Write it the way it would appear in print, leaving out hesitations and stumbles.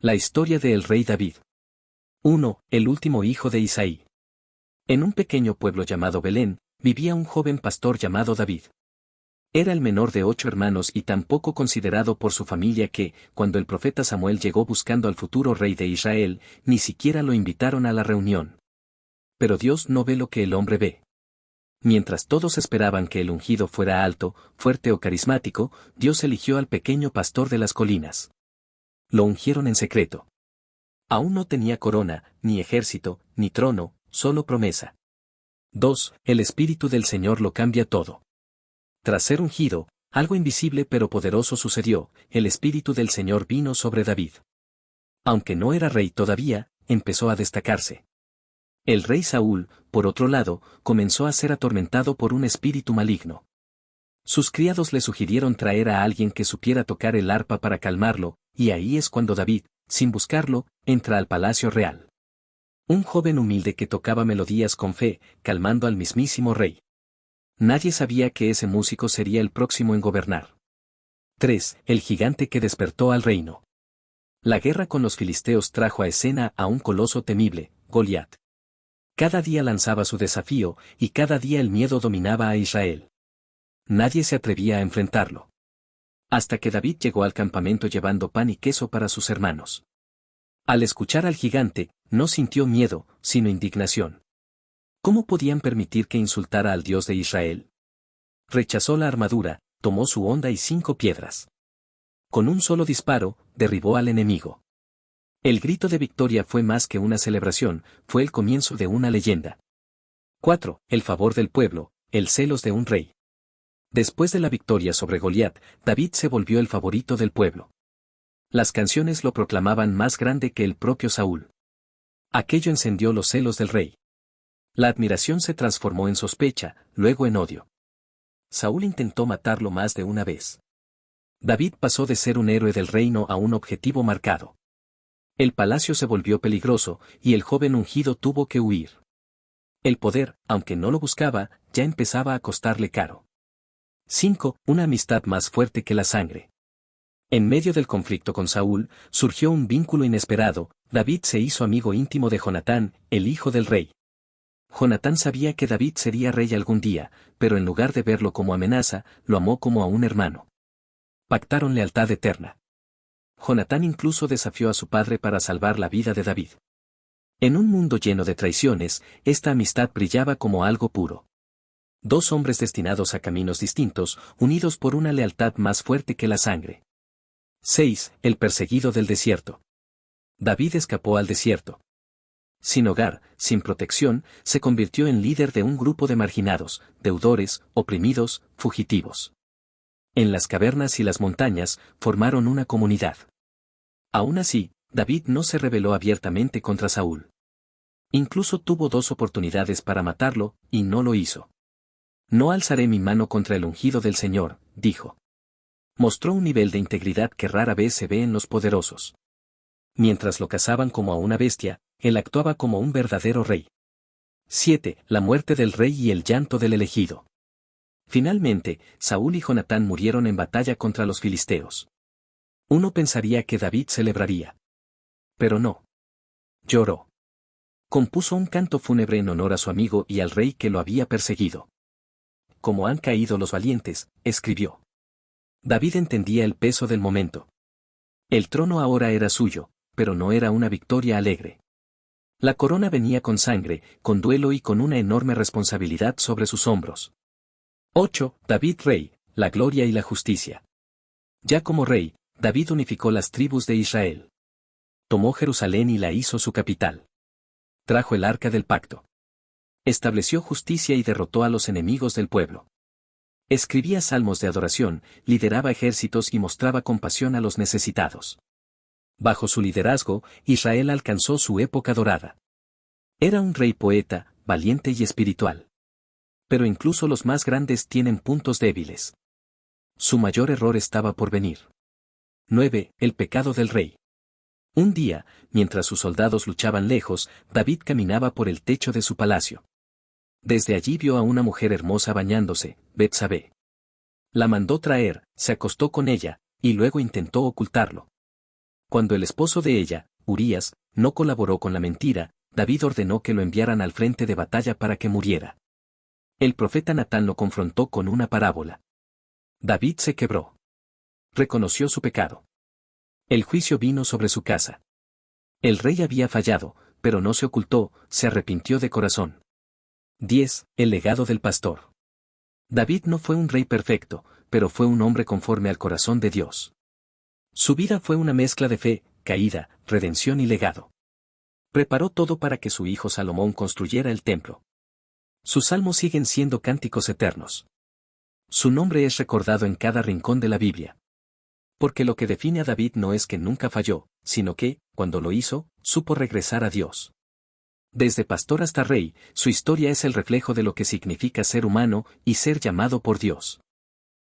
La historia del rey David. 1. El último hijo de Isaí. En un pequeño pueblo llamado Belén, vivía un joven pastor llamado David. Era el menor de 8 hermanos y tan poco considerado por su familia que, cuando el profeta Samuel llegó buscando al futuro rey de Israel, ni siquiera lo invitaron a la reunión. Pero Dios no ve lo que el hombre ve. Mientras todos esperaban que el ungido fuera alto, fuerte o carismático, Dios eligió al pequeño pastor de las colinas. Lo ungieron en secreto. Aún no tenía corona, ni ejército, ni trono, solo promesa. 2. El Espíritu del Señor lo cambia todo. Tras ser ungido, algo invisible pero poderoso sucedió, el Espíritu del Señor vino sobre David. Aunque no era rey todavía, empezó a destacarse. El rey Saúl, por otro lado, comenzó a ser atormentado por un espíritu maligno. Sus criados le sugirieron traer a alguien que supiera tocar el arpa para calmarlo, y ahí es cuando David, sin buscarlo, entra al palacio real. Un joven humilde que tocaba melodías con fe, calmando al mismísimo rey. Nadie sabía que ese músico sería el próximo en gobernar. 3. El gigante que despertó al reino. La guerra con los filisteos trajo a escena a un coloso temible, Goliat. Cada día lanzaba su desafío, y cada día el miedo dominaba a Israel. Nadie se atrevía a enfrentarlo. Hasta que David llegó al campamento llevando pan y queso para sus hermanos. Al escuchar al gigante, no sintió miedo, sino indignación. ¿Cómo podían permitir que insultara al Dios de Israel? Rechazó la armadura, tomó su honda y 5 piedras. Con un solo disparo, derribó al enemigo. El grito de victoria fue más que una celebración, fue el comienzo de una leyenda. 4. El favor del pueblo, el celos de un rey. Después de la victoria sobre Goliat, David se volvió el favorito del pueblo. Las canciones lo proclamaban más grande que el propio Saúl. Aquello encendió los celos del rey. La admiración se transformó en sospecha, luego en odio. Saúl intentó matarlo más de una vez. David pasó de ser un héroe del reino a un objetivo marcado. El palacio se volvió peligroso, y el joven ungido tuvo que huir. El poder, aunque no lo buscaba, ya empezaba a costarle caro. 5. Una amistad más fuerte que la sangre. En medio del conflicto con Saúl, surgió un vínculo inesperado. David se hizo amigo íntimo de Jonatán, el hijo del rey. Jonatán sabía que David sería rey algún día, pero en lugar de verlo como amenaza, lo amó como a un hermano. Pactaron lealtad eterna. Jonatán incluso desafió a su padre para salvar la vida de David. En un mundo lleno de traiciones, esta amistad brillaba como algo puro. 2 hombres destinados a caminos distintos, unidos por una lealtad más fuerte que la sangre. 6. El perseguido del desierto. David escapó al desierto. Sin hogar, sin protección, se convirtió en líder de un grupo de marginados, deudores, oprimidos, fugitivos. En las cavernas y las montañas, formaron una comunidad. Aún así, David no se rebeló abiertamente contra Saúl. Incluso tuvo 2 oportunidades para matarlo, y no lo hizo. No alzaré mi mano contra el ungido del Señor, dijo. Mostró un nivel de integridad que rara vez se ve en los poderosos. Mientras lo cazaban como a una bestia, él actuaba como un verdadero rey. 7. La muerte del rey y el llanto del elegido. Finalmente, Saúl y Jonatán murieron en batalla contra los filisteos. Uno pensaría que David celebraría. Pero no. Lloró. Compuso un canto fúnebre en honor a su amigo y al rey que lo había perseguido. Como han caído los valientes, escribió. David entendía el peso del momento. El trono ahora era suyo, pero no era una victoria alegre. La corona venía con sangre, con duelo y con una enorme responsabilidad sobre sus hombros. 8. David rey, la gloria y la justicia. Ya como rey, David unificó las tribus de Israel. Tomó Jerusalén y la hizo su capital. Trajo el arca del pacto. Estableció justicia y derrotó a los enemigos del pueblo. Escribía salmos de adoración, lideraba ejércitos y mostraba compasión a los necesitados. Bajo su liderazgo, Israel alcanzó su época dorada. Era un rey poeta, valiente y espiritual. Pero incluso los más grandes tienen puntos débiles. Su mayor error estaba por venir. 9. El pecado del rey. Un día, mientras sus soldados luchaban lejos, David caminaba por el techo de su palacio. Desde allí vio a una mujer hermosa bañándose, Betsabé. La mandó traer, se acostó con ella, y luego intentó ocultarlo. Cuando el esposo de ella, Urías, no colaboró con la mentira, David ordenó que lo enviaran al frente de batalla para que muriera. El profeta Natán lo confrontó con una parábola. David se quebró. Reconoció su pecado. El juicio vino sobre su casa. El rey había fallado, pero no se ocultó, se arrepintió de corazón. 10. El legado del pastor. David no fue un rey perfecto, pero fue un hombre conforme al corazón de Dios. Su vida fue una mezcla de fe, caída, redención y legado. Preparó todo para que su hijo Salomón construyera el templo. Sus salmos siguen siendo cánticos eternos. Su nombre es recordado en cada rincón de la Biblia. Porque lo que define a David no es que nunca falló, sino que, cuando lo hizo, supo regresar a Dios. Desde pastor hasta rey, su historia es el reflejo de lo que significa ser humano y ser llamado por Dios.